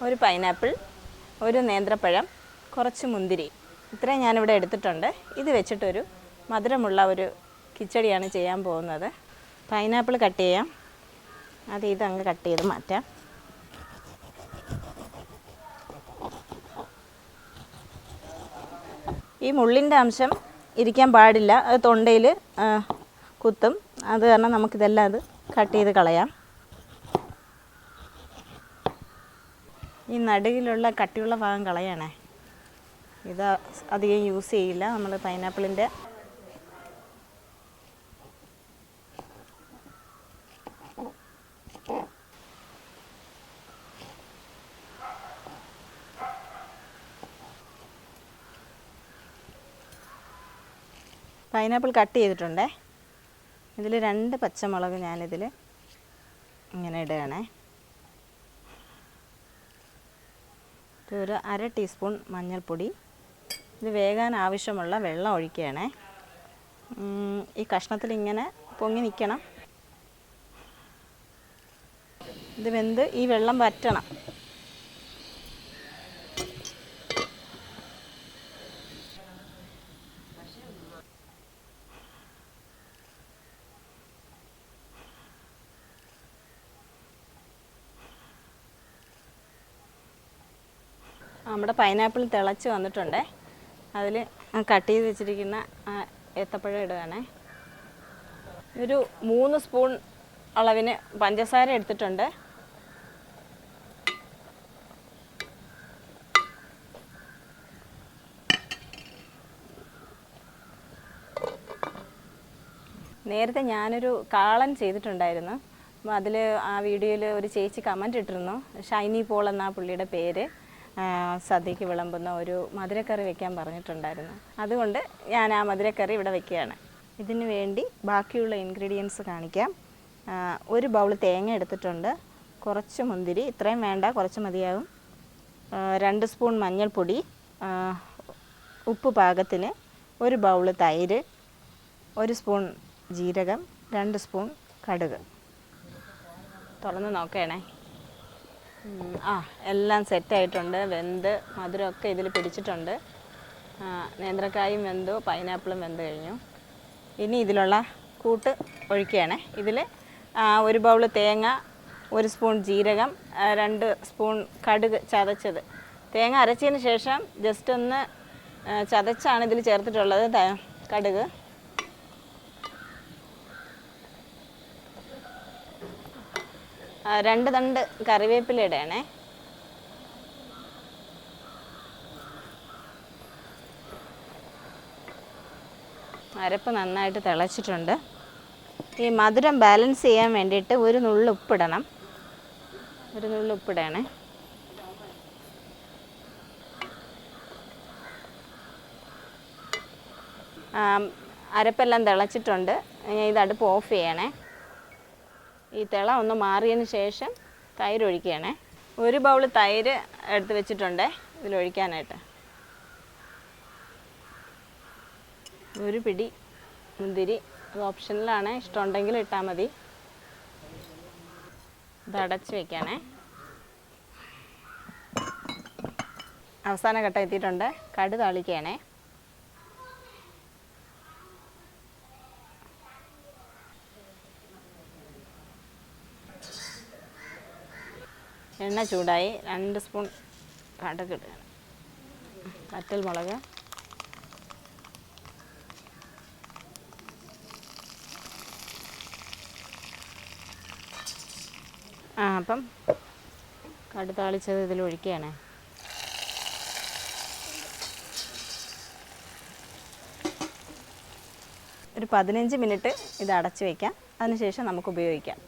ഒരു പൈനാപ്പിൾ, ഒരു നേന്ത്രപ്പഴം, കുറച്ച് മുന്തിരി, ഇത്രയും ഞാനിവിടെ എടുത്തിട്ടുണ്ട്. ഇത് വെച്ചിട്ടൊരു മധുരമുള്ള ഒരു കിച്ചടിയാണ് ചെയ്യാൻ പോകുന്നത്. പൈനാപ്പിൾ കട്ട് ചെയ്യാം. ഇതങ്ങ് കട്ട് ചെയ്ത് മാറ്റാം. ഈ മുള്ളിൻ്റെ അംശം ഇരിക്കാൻ പാടില്ല, അത് തൊണ്ടയിൽ കുത്തും. അത് കാരണം നമുക്കിതെല്ലാം അത് കട്ട് ചെയ്ത് കളയാം. ഈ നടുവിലുള്ള കട്ടിയുള്ള ഭാഗം കളയണേ. ഇത് അധികം യൂസ് ചെയ്യില്ല നമ്മൾ പൈനാപ്പിളിൻ്റെ. Pineapple cut ചെയ്തിട്ടുണ്ടേ. ഇതിൽ 2 പച്ചമുളക് ഞാനിതിൽ ഇങ്ങനെ ഇടുകയാണേ. ഒരു 1/2 ടീസ്പൂൺ മഞ്ഞൾപ്പൊടി. ഇത് വേകാൻ ആവശ്യമുള്ള വെള്ളം ഒഴിക്കുകയാണേ. ഈ കഷ്ണത്തിൽ ഇങ്ങനെ പൊങ്ങി നിൽക്കണം. ഇത് വെന്ത് ഈ വെള്ളം വറ്റണം. നമ്മുടെ പൈനാപ്പിൾ തിളച്ച് വന്നിട്ടുണ്ടേ. അതിൽ കട്ട് ചെയ്ത് വെച്ചിരിക്കുന്ന ഏത്തപ്പഴം ഇടുകയാണേ. ഒരു 3 സ്പൂൺ അളവിന് പഞ്ചസാര എടുത്തിട്ടുണ്ട്. നേരത്തെ ഞാനൊരു കാളൻ ചെയ്തിട്ടുണ്ടായിരുന്നു. അപ്പോൾ അതിൽ ആ വീഡിയോയിൽ ഒരു ചേച്ചി കമൻറ്റ് ഇട്ടിരുന്നു. ഷൈനി പോൾ എന്നാ പുള്ളിയുടെ പേര്. സദ്യക്ക് വിളമ്പുന്ന ഒരു മധുരക്കറി വെക്കാൻ പറഞ്ഞിട്ടുണ്ടായിരുന്നു. അതുകൊണ്ട് ഞാൻ ആ മധുരക്കറി ഇവിടെ വെക്കുകയാണ്. ഇതിന് വേണ്ടി ബാക്കിയുള്ള ഇൻഗ്രീഡിയൻസ് കാണിക്കാം. 1 ബൗൾ തേങ്ങ എടുത്തിട്ടുണ്ട്. കുറച്ച് മുന്തിരി, ഇത്രയും വേണ്ട, കുറച്ച് മതിയാകും. 2 സ്പൂൺ മഞ്ഞൾപ്പൊടി, ഉപ്പ് പാകത്തിന്, 1 ബൗൾ തൈര്, 1 സ്പൂൺ ജീരകം, 2 സ്പൂൺ കടുക്. തുറന്ന് നോക്കണേ. എല്ലാം സെറ്റായിട്ടുണ്ട്. വെന്ത് മധുരമൊക്കെ ഇതിൽ പിടിച്ചിട്ടുണ്ട്. നേന്ത്രക്കായും വെന്തു, പൈനാപ്പിളും വെന്ത് കഴിഞ്ഞു. ഇനി ഇതിലുള്ള കൂട്ട് ഒഴിക്കുകയാണ്. ഇതിൽ 1 ബൗൾ തേങ്ങ, 1 സ്പൂൺ ജീരകം, 2 സ്പൂൺ കടുക് ചതച്ചത്. തേങ്ങ അരച്ചതിന് ശേഷം ജസ്റ്റ് ഒന്ന് ചതച്ചാണ് ഇതിൽ ചേർത്തിട്ടുള്ളത്. കടുക്, രണ്ട് തണ്ട് കറിവേപ്പില ഇടണേ. അരപ്പ് നന്നായിട്ട് തിളച്ചിട്ടുണ്ട്. ഈ മധുരം ബാലൻസ് ചെയ്യാൻ വേണ്ടിയിട്ട് 1 നുള്ള് ഉപ്പിടണം. 1 നുള്ള് ഉപ്പിടണേ. അരപ്പെല്ലാം തിളച്ചിട്ടുണ്ട്. ഇത് അടുപ്പ് ഓഫ് ചെയ്യണേ. ഈ തിള ഒന്ന് മാറിയതിന് ശേഷം തൈര് ഒഴിക്കുകയാണേ. 1 ബൗൾ തൈര് എടുത്ത് വെച്ചിട്ടുണ്ട് ഇതിലൊഴിക്കാനായിട്ട്. 1 പിടി മുന്തിരി, അത് ഓപ്ഷനിലാണ്, ഇഷ്ടമുണ്ടെങ്കിൽ ഇട്ടാൽ മതി. ഇത് അടച്ച് വയ്ക്കാനേ. അവസാന ഘട്ടം എത്തിയിട്ടുണ്ട്. കടുക് താളിക്കുകയാണേ. എണ്ണ ചൂടായി. 2 സ്പൂൺ കടുക് ഇടുകയാണ്. വറ്റൽ മുളക്, അപ്പം കടുക് താളിച്ചത് ഇതിൽ ഒഴിക്കുകയാണ്. ഒരു 15 മിനിറ്റ് ഇത് അടച്ച് വയ്ക്കാം. അതിനുശേഷം നമുക്ക് ഉപയോഗിക്കാം.